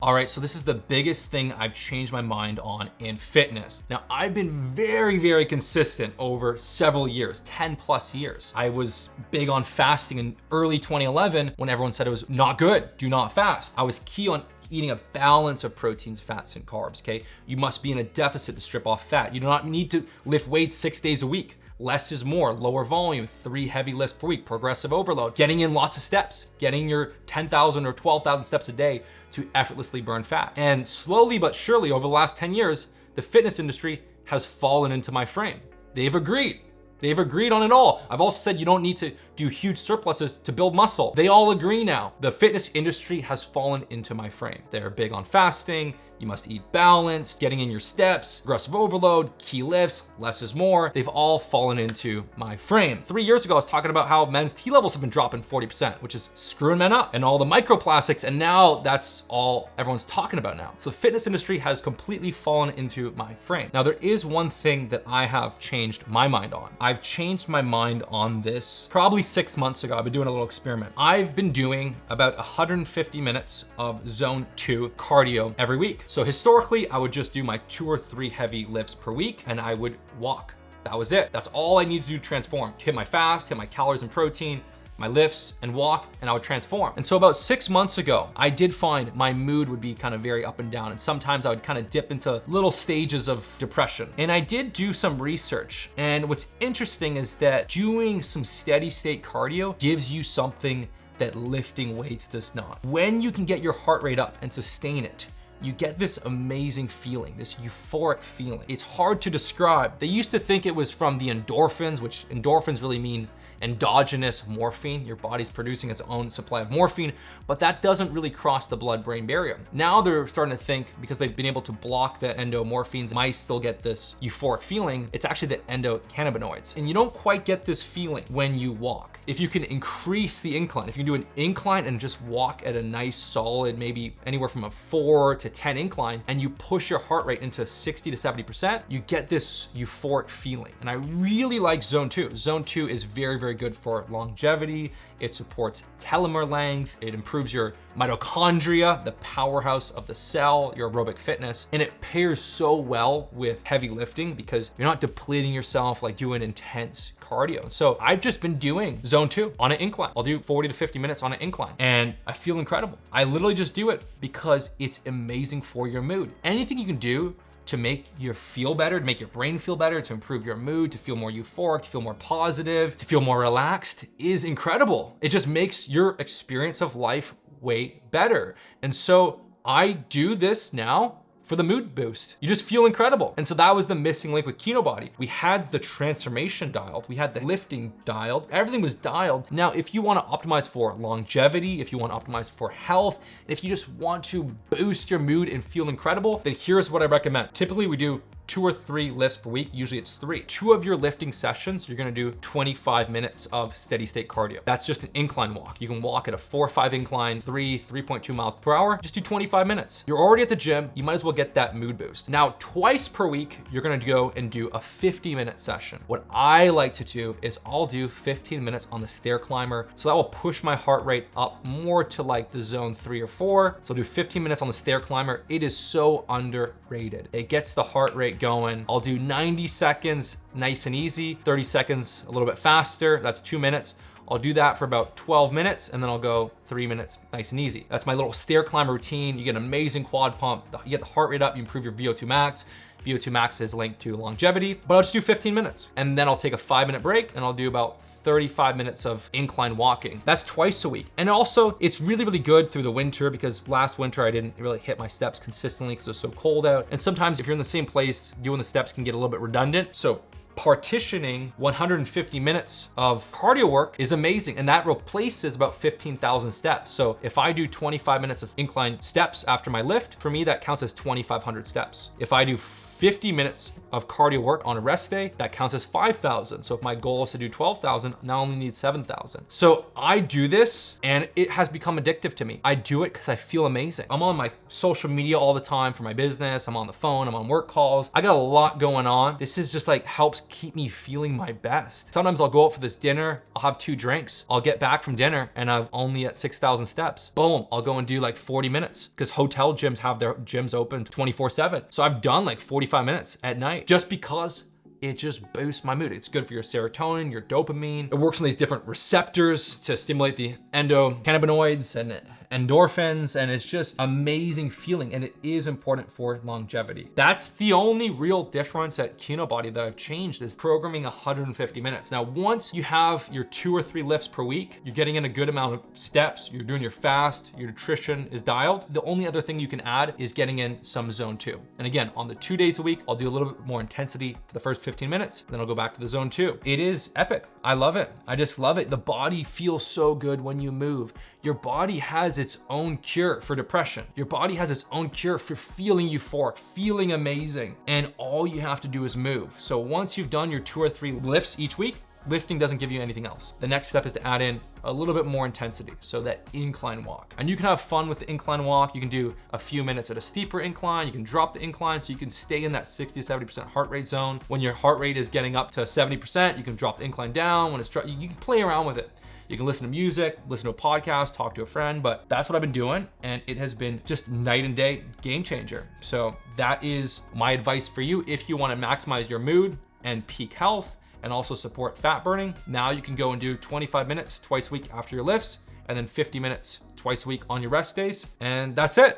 All right, so this is the biggest thing I've changed my mind on in fitness. Now, I've been very consistent over several years, 10 plus years. I was big on fasting in early 2011 when everyone said it was not good, do not fast. I was key on eating a balance of proteins, fats, and carbs, okay? You must be in a deficit to strip off fat. You do not need to lift weights 6 days a week. Less is more, lower volume, 3 heavy lifts per week, progressive overload, getting in lots of steps, getting your 10,000 or 12,000 steps a day to effortlessly burn fat. And slowly but surely over the last 10 years, the fitness industry has fallen into my frame. They've agreed. They've agreed on it all. I've also said you don't need to do huge surpluses to build muscle. They all agree now. The fitness industry has fallen into my frame. They're big on fasting. You must eat balanced, getting in your steps, aggressive overload, key lifts, less is more. They've all fallen into my frame. 3 years ago, I was talking about how men's T levels have been dropping 40%, which is screwing men up, and all the microplastics, and now that's all everyone's talking about now. So the fitness industry has completely fallen into my frame. Now, there is one thing that I have changed my mind on. I've changed my mind on this probably 6 months ago. I've been doing a little experiment. I've been doing about 150 minutes of zone 2 cardio every week. So historically, I would just do my 2 or 3 heavy lifts per week and I would walk. That was it. That's all I needed to do to transform. Hit my fast, hit my calories and protein, my lifts, and walk, and I would transform. And so about 6 months ago, I did find my mood would be kind of very up and down. And sometimes I would kind of dip into little stages of depression. And I did do some research. And what's interesting is that doing some steady state cardio gives you something that lifting weights does not. When you can get your heart rate up and sustain it, you get this amazing feeling, this euphoric feeling. It's hard to describe. They used to think it was from the endorphins, which endorphins really mean endogenous morphine. Your body's producing its own supply of morphine, but that doesn't really cross the blood-brain barrier. Now they're starting to think, because they've been able to block the endomorphines, mice still get this euphoric feeling. It's actually the endocannabinoids. And you don't quite get this feeling when you walk. If you can increase the incline, if you can do an incline and just walk at a nice solid, maybe anywhere from a 4 to 10 incline, and you push your heart rate into 60 to 70%, you get this euphoric feeling. And I really like zone 2. Zone 2 is very good for longevity. It supports telomere length. It improves your mitochondria, the powerhouse of the cell, your aerobic fitness. And it pairs so well with heavy lifting because you're not depleting yourself like doing intense cardio. So I've just been doing zone 2 on an incline. I'll do 40 to 50 minutes on an incline and I feel incredible. I literally just do it because it's amazing for your mood. Anything you can do to make you feel better, to make your brain feel better, to improve your mood, to feel more euphoric, to feel more positive, to feel more relaxed is incredible. It just makes your experience of life way better. And so I do this now for the mood boost. You just feel incredible. And so that was the missing link with Kinobody. We had the transformation dialed, we had the lifting dialed, everything was dialed. Now, if you wanna optimize for longevity, if you wanna optimize for health, and if you just want to boost your mood and feel incredible, then here's what I recommend. Typically we do 2 or 3 lifts per week. Usually it's 3. 2 of your lifting sessions, you're gonna do 25 minutes of steady state cardio. That's just an incline walk. You can walk at a 4 or 5 incline, 3.2 miles per hour. Just do 25 minutes. You're already at the gym. You might as well get that mood boost. Now, twice per week, you're gonna go and do a 50-minute session. What I like to do is I'll do 15 minutes on the stair climber. So that will push my heart rate up more to like the zone 3 or 4. So I'll do 15 minutes on the stair climber. It is so underrated. It gets the heart rate going. I'll do 90 seconds, nice and easy, 30 seconds, a little bit faster. That's 2 minutes. I'll do that for about 12 minutes and then I'll go 3 minutes, nice and easy. That's my little stair climber routine. You get an amazing quad pump. You get the heart rate up, you improve your VO2 max. VO2 max is linked to longevity, but I'll just do 15 minutes. And then I'll take a 5-minute break and I'll do about 35 minutes of incline walking. That's twice a week. And also it's really good through the winter because last winter I didn't really hit my steps consistently because it was so cold out. And sometimes if you're in the same place, doing the steps can get a little bit redundant. So partitioning 150 minutes of cardio work is amazing. And that replaces about 15,000 steps. So if I do 25 minutes of incline steps after my lift, for me, that counts as 2,500 steps. If I do 50 minutes of cardio work on a rest day, that counts as 5,000. So if my goal is to do 12,000, now I only need 7,000. So I do this and it has become addictive to me. I do it because I feel amazing. I'm on my social media all the time for my business. I'm on the phone, I'm on work calls. I got a lot going on. This is just like helps keep me feeling my best. Sometimes I'll go out for this dinner, I'll have 2 drinks, I'll get back from dinner and I'm only at 6,000 steps. Boom, I'll go and do like 40 minutes because hotel gyms have their gyms open 24/7. So I've done like 45 minutes at night just because it just boosts my mood. It's good for your serotonin, your dopamine. It works on these different receptors to stimulate the endocannabinoids and endorphins, and it's just amazing feeling, and it is important for longevity. That's the only real difference at Kinobody that I've changed, is programming 150 minutes. Now, once you have your 2 or 3 lifts per week, you're getting in a good amount of steps, you're doing your fast, your nutrition is dialed. The only other thing you can add is getting in some zone 2. And again, on the 2 days a week, I'll do a little bit more intensity for the first 15 minutes, then I'll go back to the zone 2. It is epic. I love it. I just love it. The body feels so good when you move. Your body has its own cure for depression. Your body has its own cure for feeling euphoric, feeling amazing. And all you have to do is move. So once you've done your 2 or 3 lifts each week, lifting doesn't give you anything else. The next step is to add in a little bit more intensity. So that incline walk. And you can have fun with the incline walk. You can do a few minutes at a steeper incline. You can drop the incline so you can stay in that 60 to 70% heart rate zone. When your heart rate is getting up to 70%, you can drop the incline down. When it's you can play around with it. You can listen to music, listen to a podcast, talk to a friend, but that's what I've been doing. And it has been just night and day game changer. So that is my advice for you. If you want to maximize your mood and peak health and also support fat burning, now you can go and do 25 minutes twice a week after your lifts, and then 50 minutes twice a week on your rest days. And that's it.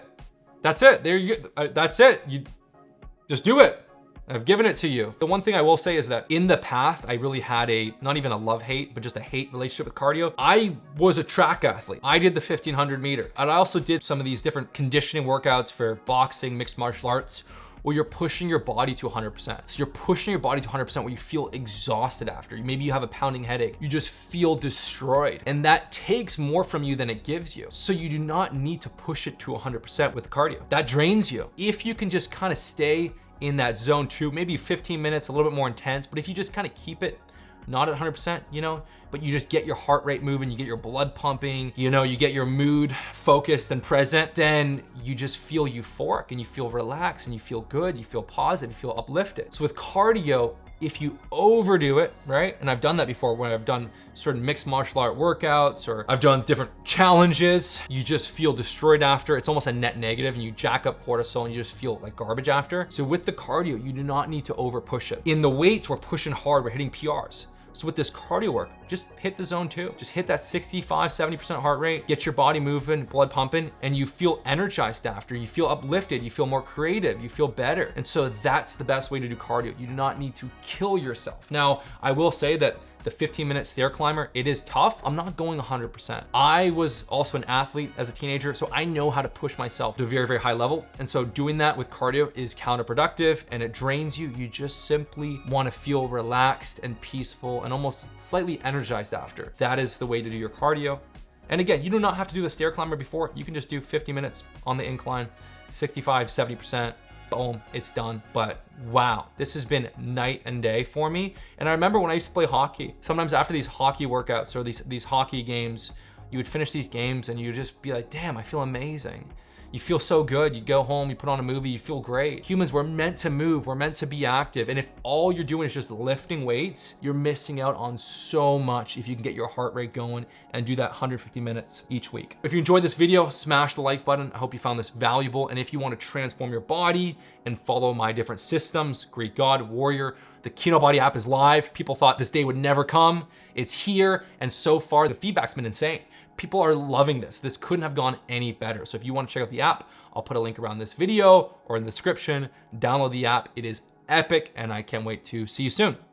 That's it. There you go. That's it. You just do it. I've given it to you. The one thing I will say is that in the past, I really had not even a love-hate, but just a hate relationship with cardio. I was a track athlete. I did the 1500 meter. And I also did some of these different conditioning workouts for boxing, mixed martial arts, where you're pushing your body to 100%. So you're pushing your body to 100% where you feel exhausted after. Maybe you have a pounding headache. You just feel destroyed. And that takes more from you than it gives you. So you do not need to push it to 100% with cardio. That drains you. If you can just kind of stay in that zone 2, maybe 15 minutes, a little bit more intense, but if you just kind of keep it not at 100%, but you just get your heart rate moving, you get your blood pumping, you get your mood focused and present, then you just feel euphoric and you feel relaxed and you feel good, you feel positive, you feel uplifted. So with cardio, if you overdo it, right? And I've done that before when I've done certain mixed martial art workouts, or I've done different challenges, you just feel destroyed after. It's almost a net negative, and you jack up cortisol and you just feel like garbage after. So with the cardio, you do not need to over push it. In the weights, we're pushing hard, we're hitting PRs. So with this cardio work, just hit the zone 2. Just hit that 65, 70% heart rate, get your body moving, blood pumping, and you feel energized after. You feel uplifted, you feel more creative, you feel better. And so that's the best way to do cardio. You do not need to kill yourself. Now, I will say that the 15-minute stair climber, it is tough. I'm not going 100%. I was also an athlete as a teenager, so I know how to push myself to a very, very high level. And so doing that with cardio is counterproductive and it drains you. You just simply want to feel relaxed and peaceful and almost slightly energized after. That is the way to do your cardio. And again, you do not have to do the stair climber before. You can just do 50 minutes on the incline, 65, 70%. Boom, it's done. But wow, this has been night and day for me. And I remember when I used to play hockey, sometimes after these hockey workouts or these hockey games, you would finish these games and you'd just be like, damn, I feel amazing. You feel so good. You go home, you put on a movie, you feel great. Humans, we're meant to move, we're meant to be active. And if all you're doing is just lifting weights, you're missing out on so much if you can get your heart rate going and do that 150 minutes each week. If you enjoyed this video, smash the like button. I hope you found this valuable. And if you want to transform your body and follow my different systems, Greek God, Warrior, the Kinobody app is live. People thought this day would never come. It's here. And so far, the feedback's been insane. People are loving this. This couldn't have gone any better. So if you want to check out the app, I'll put a link around this video or in the description. Download the app. It is epic, and I can't wait to see you soon.